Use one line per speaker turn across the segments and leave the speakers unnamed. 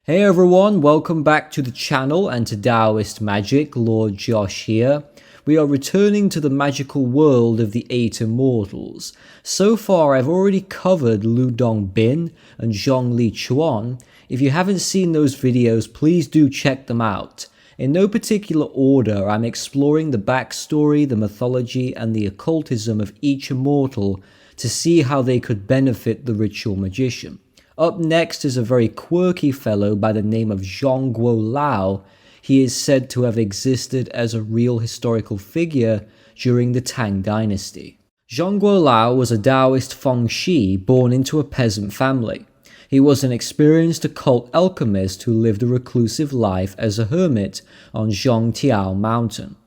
Hey everyone, welcome back to the channel and to Taoist Magick. Lord Josh here. We are returning to the magical world of the Eight Immortals. So far I've already covered Lu Dongbin and Zhong Lichuan. If you haven't seen those videos, please do check them out. In no particular order, I'm exploring the backstory, the mythology and the occultism of each immortal to see how they could benefit the ritual magician. Up next is a very quirky fellow by the name of Zhang Guolao. He is said to have existed as a real historical figure during the Tang dynasty. Zhang Guolao was a Taoist feng shi born into a peasant family. He was an experienced occult alchemist who lived a reclusive life as a hermit on Zhongtiao Mountain.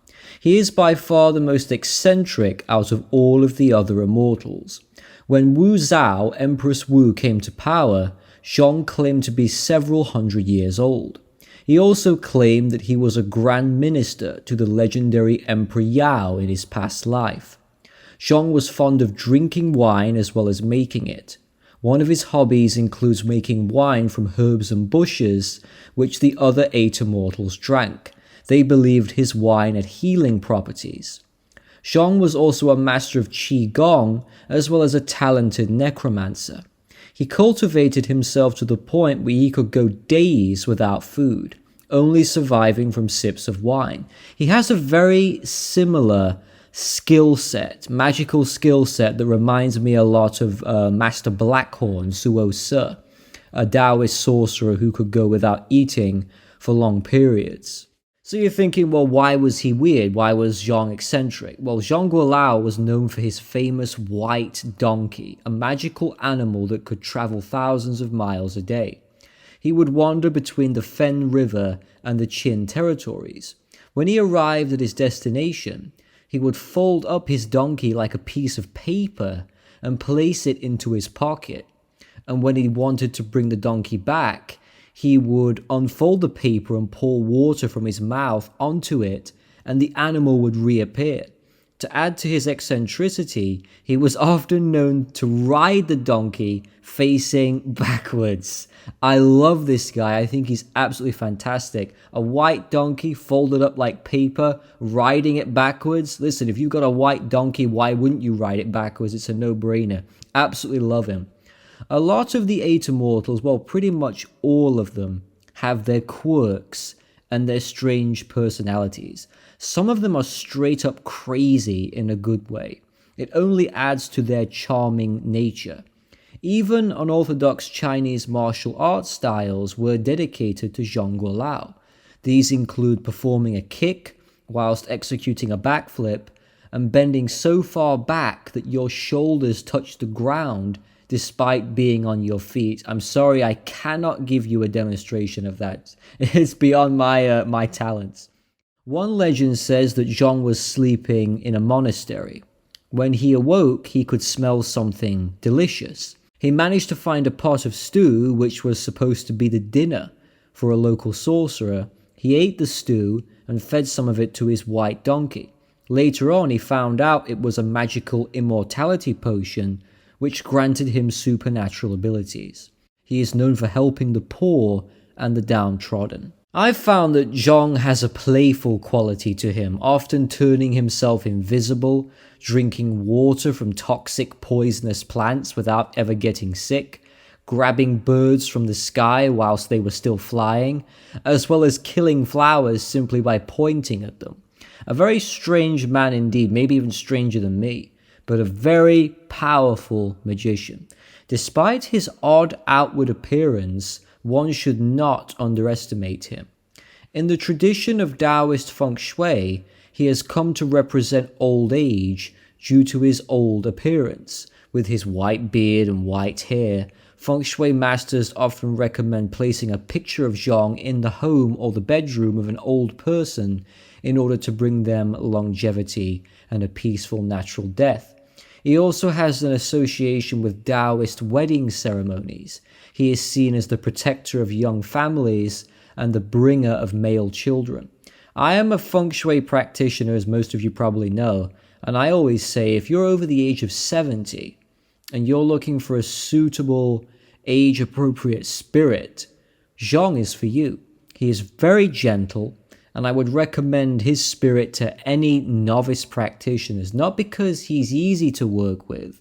He is by far the most eccentric out of all of the other immortals. When Wu Zhao, Empress Wu, came to power, Zhong claimed to be several hundred years old. He also claimed that he was a grand minister to the legendary Emperor Yao in his past life. Zhong was fond of drinking wine as well as making it. One of his hobbies includes making wine from herbs and bushes, which the other eight immortals drank. They believed his wine had healing properties. Zhong was also a master of Qigong, as well as a talented necromancer. He cultivated himself to the point where he could go days without food, only surviving from sips of wine. He has a very similar skill set, magical skill set that reminds me a lot of Master Blackhorn, Suo Se, a Taoist sorcerer who could go without eating for long periods. So you're thinking, well, why was he weird? Why was Zhong eccentric? Well, Zhang Guolao was known for his famous white donkey, a magical animal that could travel thousands of miles a day. He would wander between the Fen River and the Qin territories. When he arrived at his destination, he would fold up his donkey like a piece of paper and place it into his pocket. And when he wanted to bring the donkey back, he would unfold the paper and pour water from his mouth onto it, and the animal would reappear. To add to his eccentricity, he was often known to ride the donkey facing backwards. I love this guy. I think he's absolutely fantastic. A white donkey folded up like paper, riding it backwards. Listen, if you've got a white donkey, why wouldn't you ride it backwards? It's a no-brainer. Absolutely love him. A lot of the Eight Immortals, well, pretty much all of them, have their quirks and their strange personalities. Some of them are straight up crazy in a good way. It only adds to their charming nature. Even unorthodox Chinese martial arts styles were dedicated to Zhang Guolao. These include performing a kick whilst executing a backflip and bending so far back that your shoulders touch the ground despite being on your feet. I'm sorry, I cannot give you a demonstration of that. It's beyond my talents. One legend says that Zhong was sleeping in a monastery. When he awoke, he could smell something delicious. He managed to find a pot of stew, which was supposed to be the dinner for a local sorcerer. He ate the stew and fed some of it to his white donkey. Later on, he found out it was a magical immortality potion which granted him supernatural abilities. He is known for helping the poor and the downtrodden. I've found that Zhong has a playful quality to him, often turning himself invisible, drinking water from toxic poisonous plants without ever getting sick, grabbing birds from the sky whilst they were still flying, as well as killing flowers simply by pointing at them. A very strange man indeed, maybe even stranger than me, but a very powerful magician. Despite his odd outward appearance, one should not underestimate him. In the tradition of Taoist feng shui, he has come to represent old age due to his old appearance. With his white beard and white hair, feng shui masters often recommend placing a picture of Zhong in the home or the bedroom of an old person in order to bring them longevity and a peaceful natural death. He also has an association with Taoist wedding ceremonies. He is seen as the protector of young families and the bringer of male children. I am a feng shui practitioner, as most of you probably know, and I always say if you're over the age of 70 and you're looking for a suitable, age-appropriate spirit Zhang is for you. He is very gentle, and I would recommend his spirit to any novice practitioners, not because he's easy to work with,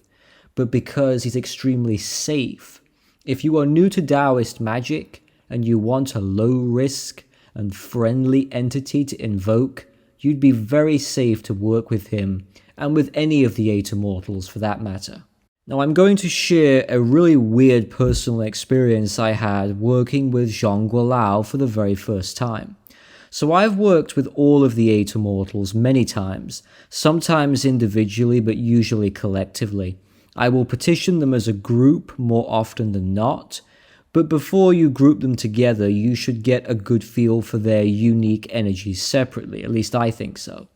but because he's extremely safe. If you are new to Taoist magic and you want a low risk and friendly entity to invoke, you'd be very safe to work with him and with any of the Eight Immortals for that matter. Now I'm going to share a really weird personal experience I had working with Zhang Guolao for the very first time. So I've worked with all of the Eight Immortals many times, sometimes individually but usually collectively. I will petition them as a group more often than not, but before you group them together, you should get a good feel for their unique energies separately, at least I think so.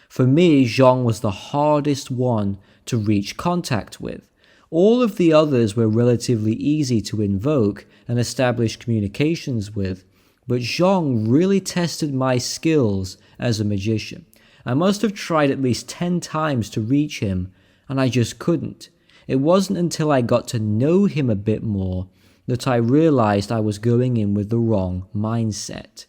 For me, Zhang was the hardest one to reach contact with. All of the others were relatively easy to invoke and establish communications with, but Zhang really tested my skills as a magician. I must have tried at least 10 times to reach him, and I just couldn't. It wasn't until I got to know him a bit more that I realized I was going in with the wrong mindset.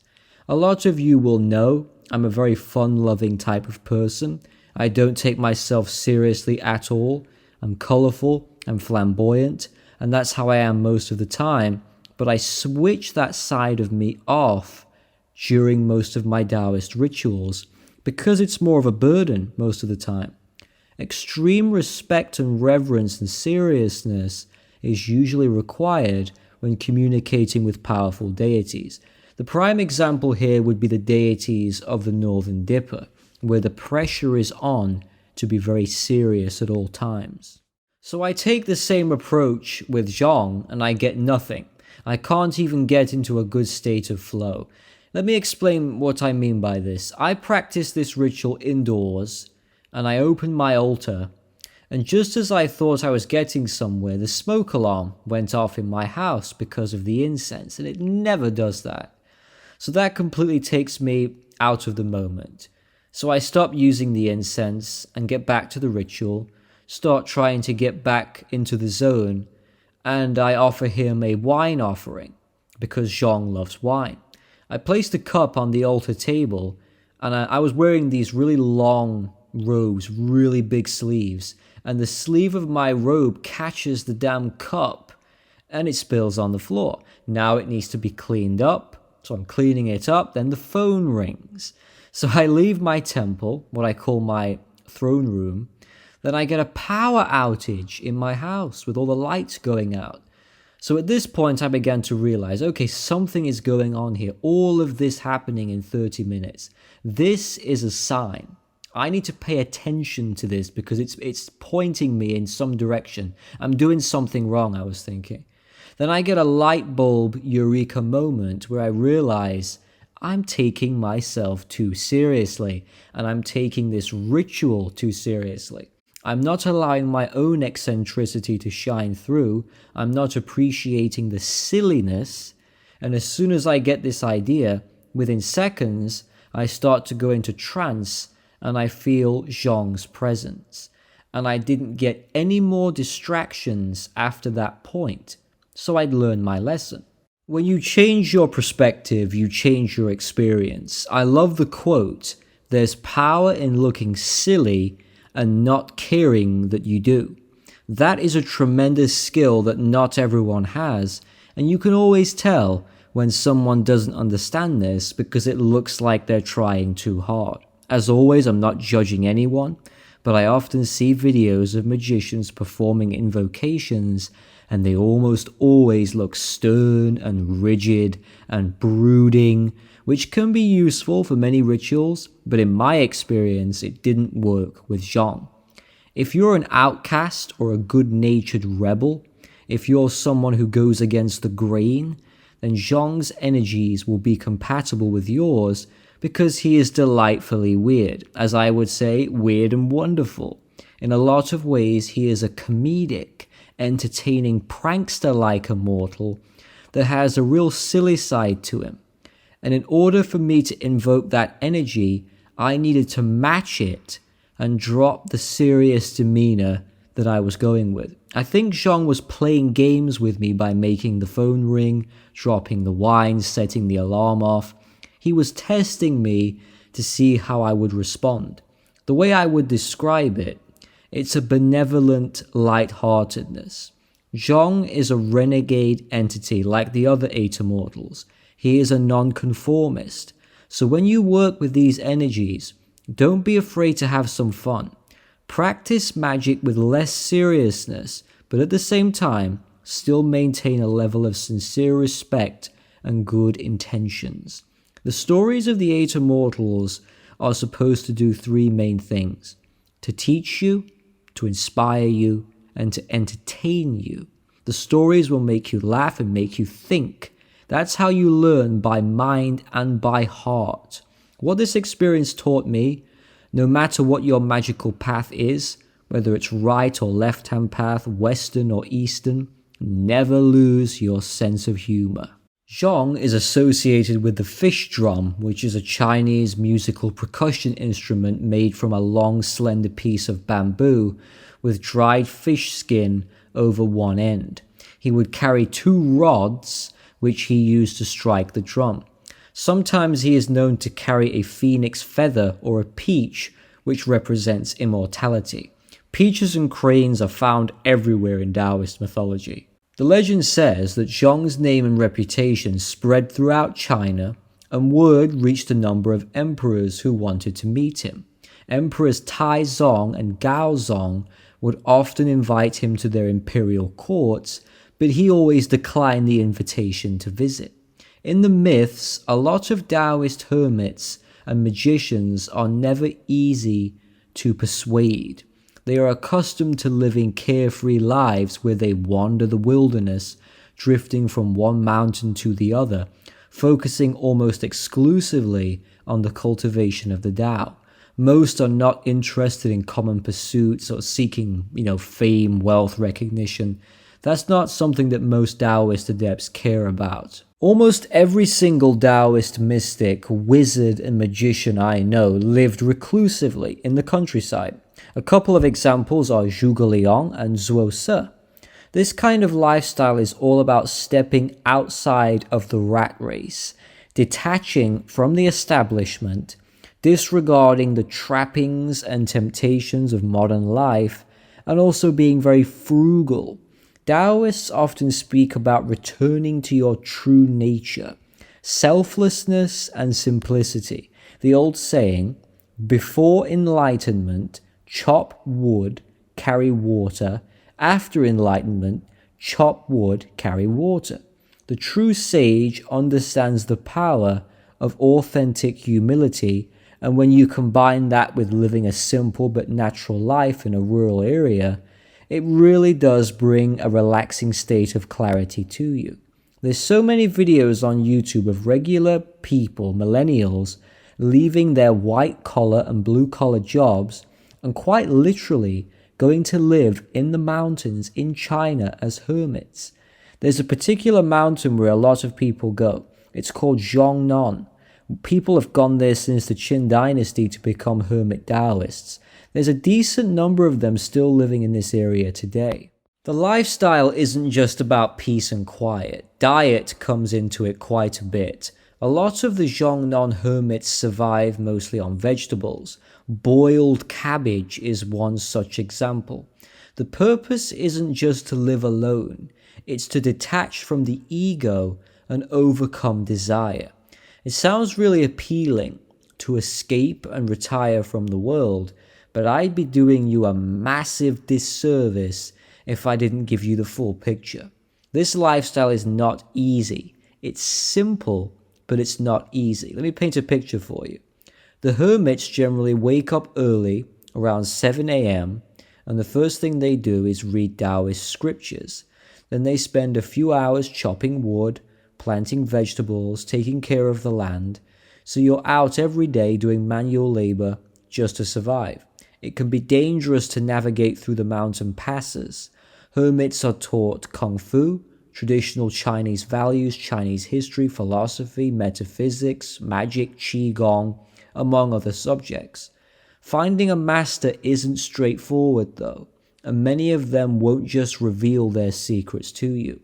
A lot of you will know I'm a very fun-loving type of person. I don't take myself seriously at all. I'm colorful, I'm flamboyant, and that's how I am most of the time, but I switch that side of me off during most of my Taoist rituals because it's more of a burden most of the time. Extreme respect and reverence and seriousness is usually required when communicating with powerful deities. The prime example here would be the deities of the Northern Dipper, where the pressure is on to be very serious at all times. So I take the same approach with Zhang and I get nothing. I can't even get into a good state of flow. Let me explain what I mean by this. I practice this ritual indoors and I open my altar, and just as I thought I was getting somewhere, the smoke alarm went off in my house because of the incense, and it never does that. So that completely takes me out of the moment. So I stop using the incense and get back to the ritual, start trying to get back into the zone, and I offer him a wine offering because Zhang loves wine. I placed a cup on the altar table, and I was wearing these really long robes, really big sleeves, and the sleeve of my robe catches the damn cup and it spills on the floor. Now it needs to be cleaned up, so I'm cleaning it up, then the phone rings. So I leave my temple, what I call my throne room, then I get a power outage in my house with all the lights going out. So at this point I began to realize, okay, something is going on here. All of this happening in 30 minutes. This is a sign. I need to pay attention to this because it's pointing me in some direction. I'm doing something wrong, I was thinking. Then I get a light bulb eureka moment where I realize I'm taking myself too seriously and I'm taking this ritual too seriously. I'm not allowing my own eccentricity to shine through. I'm not appreciating the silliness. And as soon as I get this idea, within seconds, I start to go into trance and I feel Zhang's presence. And I didn't get any more distractions after that point. So I'd learned my lesson. When you change your perspective, you change your experience. I love the quote, "There's power in looking silly and not caring that you do." That is a tremendous skill that not everyone has, and you can always tell when someone doesn't understand this because it looks like they're trying too hard. As always, I'm not judging anyone, but I often see videos of magicians performing invocations and they almost always look stern and rigid and brooding, which can be useful for many rituals, but in my experience, it didn't work with Zhang. If you're an outcast or a good-natured rebel, if you're someone who goes against the grain, then Zhang's energies will be compatible with yours because he is delightfully weird, as I would say, weird and wonderful. In a lot of ways, he is a comedic, entertaining prankster-like immortal that has a real silly side to him. And in order for me to invoke that energy, I needed to match it and drop the serious demeanor that I was going with. I think Zhang was playing games with me by making the phone ring, dropping the wine, setting the alarm off. He was testing me to see how I would respond. The way I would describe it, it's a benevolent lightheartedness. Zhang is a renegade entity like the other Eight Immortals. He is a nonconformist. So when you work with these energies, don't be afraid to have some fun. Practice magic with less seriousness, but at the same time, still maintain a level of sincere respect and good intentions. The stories of the Eight Immortals are supposed to do three main things: to teach you, to inspire you, and to entertain you. The stories will make you laugh and make you think. That's how you learn, by mind and by heart. What this experience taught me: no matter what your magical path is, whether it's right or left-hand path, Western or Eastern, never lose your sense of humor. Zhang is associated with the fish drum, which is a Chinese musical percussion instrument made from a long, slender piece of bamboo with dried fish skin over one end. He would carry two rods, which he used to strike the drum. Sometimes he is known to carry a phoenix feather or a peach, which represents immortality. Peaches and cranes are found everywhere in Taoist mythology. The legend says that Zhang's name and reputation spread throughout China, and word reached a number of emperors who wanted to meet him. Emperors Taizong and Gaozong would often invite him to their imperial courts, but he always declined the invitation to visit. In the myths, a lot of Taoist hermits and magicians are never easy to persuade. They are accustomed to living carefree lives where they wander the wilderness, drifting from one mountain to the other, focusing almost exclusively on the cultivation of the Tao. Most are not interested in common pursuits or seeking, fame, wealth, recognition. That's not something that most Taoist adepts care about. Almost every single Taoist mystic, wizard, and magician I know lived reclusively in the countryside. A couple of examples are Zhuge Liang and Zhuo Se. This kind of lifestyle is all about stepping outside of the rat race, detaching from the establishment, disregarding the trappings and temptations of modern life, and also being very frugal. Taoists often speak about returning to your true nature, selflessness and simplicity. The old saying, before enlightenment, chop wood, carry water. After enlightenment, chop wood, carry water. The true sage understands the power of authentic humility, and when you combine that with living a simple but natural life in a rural area, it really does bring a relaxing state of clarity to you. There's so many videos on YouTube of regular people, millennials, leaving their white-collar and blue-collar jobs and quite literally going to live in the mountains in China as hermits. There's a particular mountain where a lot of people go. It's called Zhongnan. People have gone there since the Qin dynasty to become hermit Taoists. There's a decent number of them still living in this area today. The lifestyle isn't just about peace and quiet. Diet comes into it quite a bit. A lot of the Zhongnan hermits survive mostly on vegetables. Boiled cabbage is one such example. The purpose isn't just to live alone. It's to detach from the ego and overcome desire. It sounds really appealing to escape and retire from the world, but I'd be doing you a massive disservice if I didn't give you the full picture. This lifestyle is not easy. It's simple, but it's not easy. Let me paint a picture for you. The hermits generally wake up early, around 7 a.m., and the first thing they do is read Taoist scriptures. Then they spend a few hours chopping wood, planting vegetables, taking care of the land. So you're out every day doing manual labor just to survive. It can be dangerous to navigate through the mountain passes. Hermits are taught Kung Fu, traditional Chinese values, Chinese history, philosophy, metaphysics, magic, Qigong, among other subjects. Finding a master isn't straightforward though. and many of them won't just reveal their secrets to you.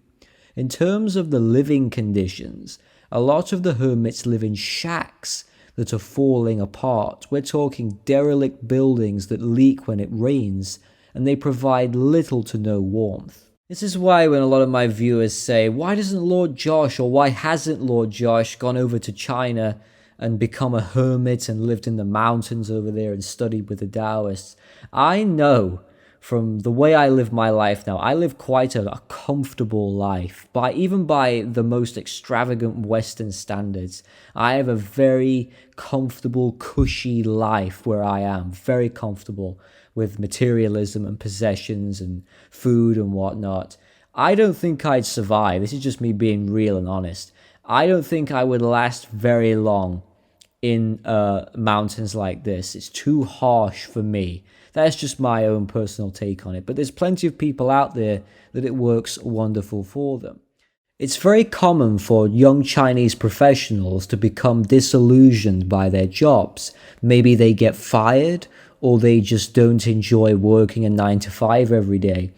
In terms of the living conditions, a lot of the hermits live in shacks that are falling apart. We're talking derelict buildings that leak when it rains, and they provide little to no warmth. This is why when a lot of my viewers say, why doesn't Lord Josh, or why hasn't Lord Josh gone over to China and become a hermit and lived in the mountains over there and studied with the Taoists? I know from the way I live my life now, I live quite a comfortable life. Even by the most extravagant Western standards, I have a very comfortable, cushy life where I am, very comfortable with materialism and possessions and food and whatnot. I don't think I'd survive. This is just me being real and honest. I don't think I would last very long in mountains like this. It's too harsh for me. That's just my own personal take on it. But there's plenty of people out there that it works wonderful for them. It's very common for young Chinese professionals to become disillusioned by their jobs. Maybe they get fired, or they just don't enjoy working a 9 to 5 every day.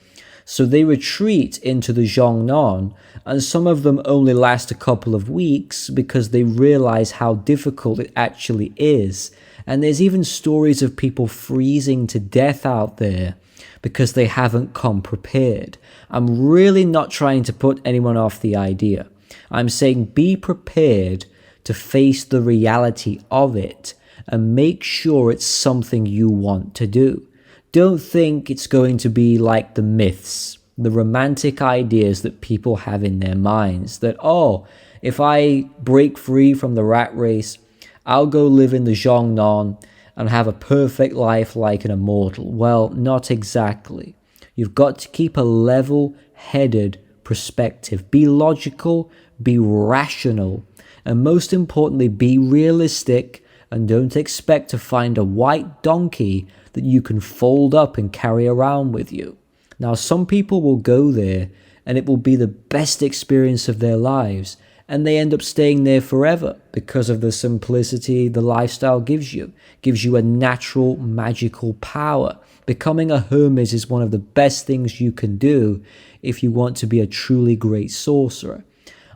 So they retreat into the Zhongnan, and some of them only last a couple of weeks because they realize how difficult it actually is. And there's even stories of people freezing to death out there because they haven't come prepared. I'm really not trying to put anyone off the idea. I'm saying be prepared to face the reality of it and make sure it's something you want to do. Don't think it's going to be like the myths, the romantic ideas that people have in their minds that, oh, if I break free from the rat race, I'll go live in the Zhongnan and have a perfect life like an immortal. Well, not exactly. You've got to keep a level-headed perspective. Be logical, be rational, and most importantly, be realistic, and don't expect to find a white donkey that you can fold up and carry around with you. Now, some people will go there and it will be the best experience of their lives, and they end up staying there forever because of the simplicity the lifestyle gives you. Gives you a natural, magical power. Becoming a hermit is one of the best things you can do if you want to be a truly great sorcerer.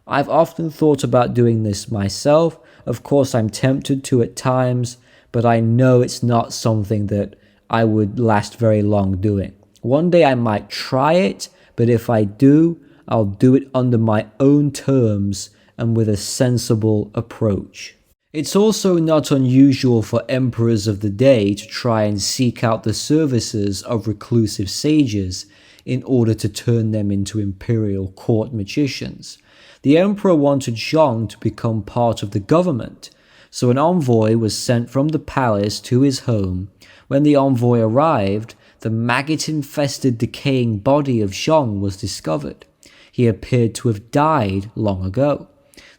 I've often thought about doing this myself. Of course, I'm tempted to at times, but I know it's not something that I would last very long doing. One day I might try it, but if I do, I'll do it under my own terms and with a sensible approach. It's also not unusual for emperors of the day to try and seek out the services of reclusive sages in order to turn them into imperial court magicians. The emperor wanted Zhang to become part of the government, so an envoy was sent from the palace to his home. When the envoy arrived, the maggot-infested decaying body of Zhang was discovered. He appeared to have died long ago.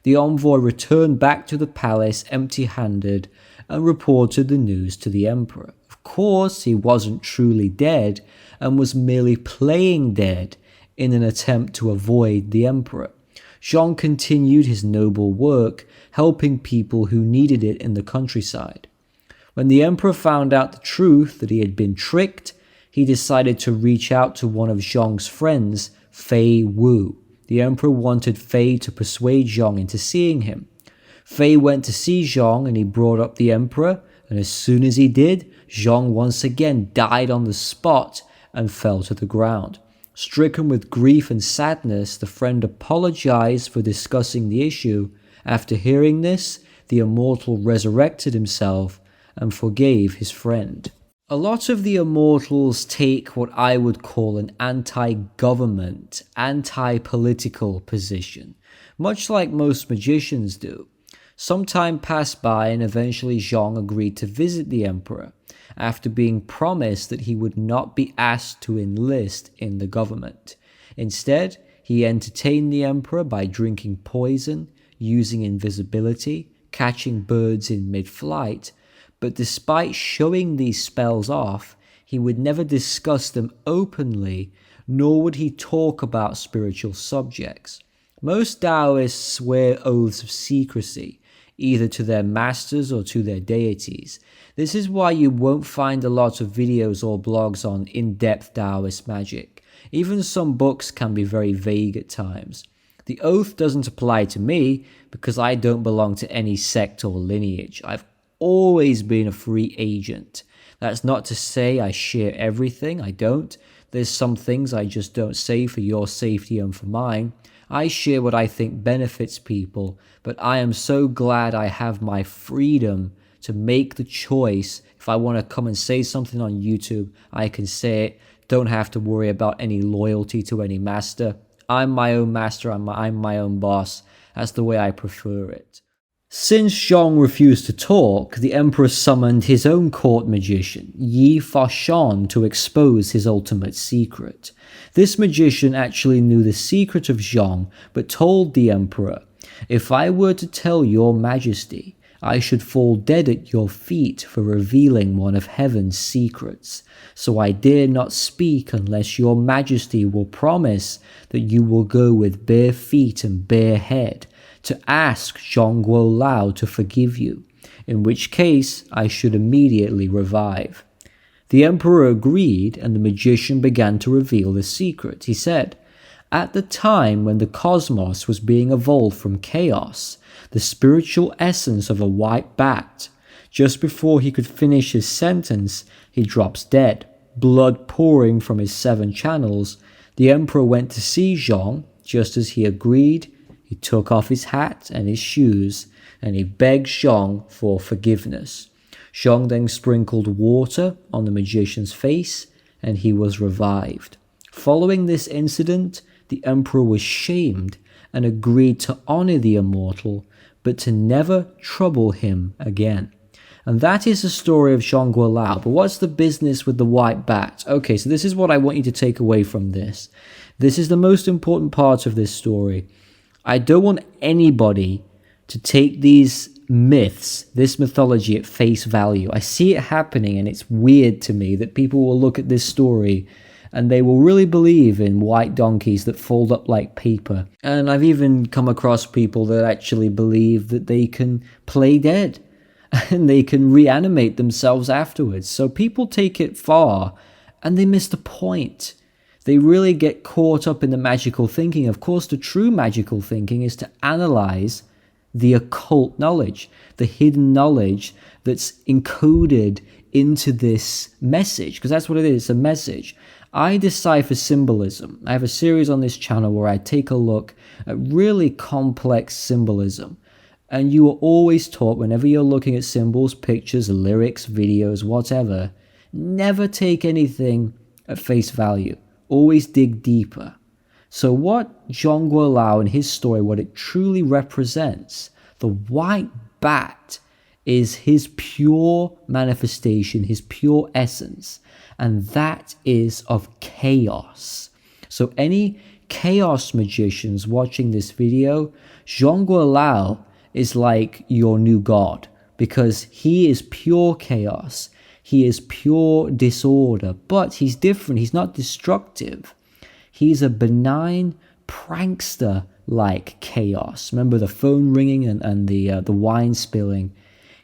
The envoy returned back to the palace empty-handed and reported the news to the emperor. Of course, he wasn't truly dead and was merely playing dead in an attempt to avoid the emperor. Zhang continued his noble work, helping people who needed it in the countryside. When the emperor found out the truth that he had been tricked, he decided to reach out to one of Zhang's friends, Fei Wu. The emperor wanted Fei to persuade Zhang into seeing him. Fei went to see Zhang and he brought up the emperor, and as soon as he did, Zhang once again died on the spot and fell to the ground. Stricken with grief and sadness, the friend apologized for discussing the issue. After hearing this, the immortal resurrected himself and forgave his friend. A lot of the immortals take what I would call an anti-government, anti-political position, much like most magicians do. Some time passed by and eventually Zhang agreed to visit the emperor, after being promised that he would not be asked to enlist in the government. Instead, he entertained the emperor by drinking poison, using invisibility, catching birds in mid-flight, but despite showing these spells off, he would never discuss them openly, nor would he talk about spiritual subjects. Most Taoists swear oaths of secrecy, either to their masters or to their deities. This is why you won't find a lot of videos or blogs on in-depth Taoist magic. Even some books can be very vague at times. The oath doesn't apply to me because I don't belong to any sect or lineage. I've always been a free agent. That's not to say I share everything, I don't. There's some things I just don't say for your safety and for mine. I share what I think benefits people, but I am so glad I have my freedom to make the choice. If I want to come and say something on YouTube, I can say it. Don't have to worry about any loyalty to any master. I'm my own master, I'm my own boss. That's the way I prefer it. Since Zhang refused to talk, the emperor summoned his own court magician, Yi Fashan, to expose his ultimate secret. This magician actually knew the secret of Zhang, but told the emperor, "If I were to tell your majesty, I should fall dead at your feet for revealing one of heaven's secrets. So I dare not speak unless your majesty will promise that you will go with bare feet and bare head to ask Zhang Guolao to forgive you, in which case I should immediately revive." The emperor agreed, and the magician began to reveal the secret. He said, "At the time when the cosmos was being evolved from chaos, the spiritual essence of a white bat, just before he could finish his sentence, he drops dead, blood pouring from his 7 channels. The emperor went to see Zhang, just as he agreed. He took off his hat and his shoes, and he begged Zhang for forgiveness. Zhang then sprinkled water on the magician's face, and he was revived. Following this incident, the emperor was shamed and agreed to honor the immortal, but to never trouble him again. And that is the story of Zhang Guolao. But what's the business with the white bat? Okay, so this is what I want you to take away from this. This is the most important part of this story. I don't want anybody to take these myths, this mythology at face value. I see it happening, and it's weird to me that people will look at this story and they will really believe in white donkeys that fold up like paper. And I've even come across people that actually believe that they can play dead and they can reanimate themselves afterwards. So people take it far and they miss the point. They really get caught up in the magical thinking. Of course, the true magical thinking is to analyze the occult knowledge, the hidden knowledge that's encoded into this message, because that's what it is, it's a message. I decipher symbolism. I have a series on this channel where I take a look at really complex symbolism. And you are always taught, whenever you're looking at symbols, pictures, lyrics, videos, whatever, never take anything at face value. Always dig deeper. So what Zhang Guolao and his story, what it truly represents, the white bat is his pure manifestation, his pure essence, and that is of chaos. So any chaos magicians watching this video, Zhang Guolao is like your new god, because he is pure chaos. He is pure disorder, but he's different. He's not destructive. He's a benign prankster like chaos. Remember the phone ringing and the wine spilling?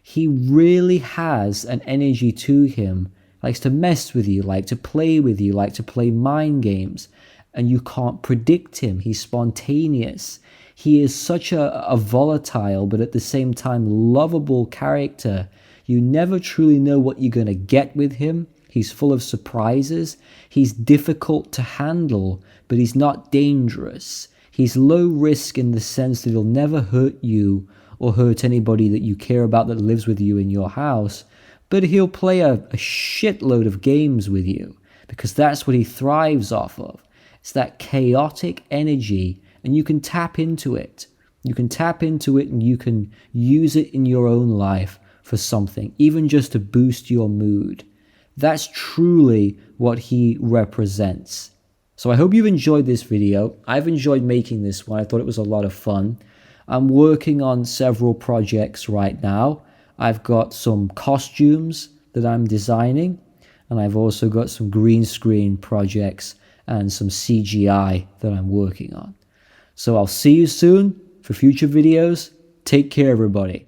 He really has an energy to him, likes to mess with you, like to play with you, like to play mind games, and you can't predict him. He's spontaneous. He is such a volatile, but at the same time lovable character. You never truly know what you're going to get with him. He's full of surprises. He's difficult to handle, but he's not dangerous. He's low risk in the sense that he'll never hurt you or hurt anybody that you care about that lives with you in your house, but he'll play a shitload of games with you because that's what he thrives off of. It's that chaotic energy, and you can tap into it. You can tap into it and you can use it in your own life for something, even just to boost your mood. That's truly what he represents. So I hope you've enjoyed this video. I've enjoyed making this one. I thought it was a lot of fun. I'm working on several projects right now. I've got some costumes that I'm designing, and I've also got some green screen projects and some CGI that I'm working on. So I'll see you soon for future videos. Take care, everybody.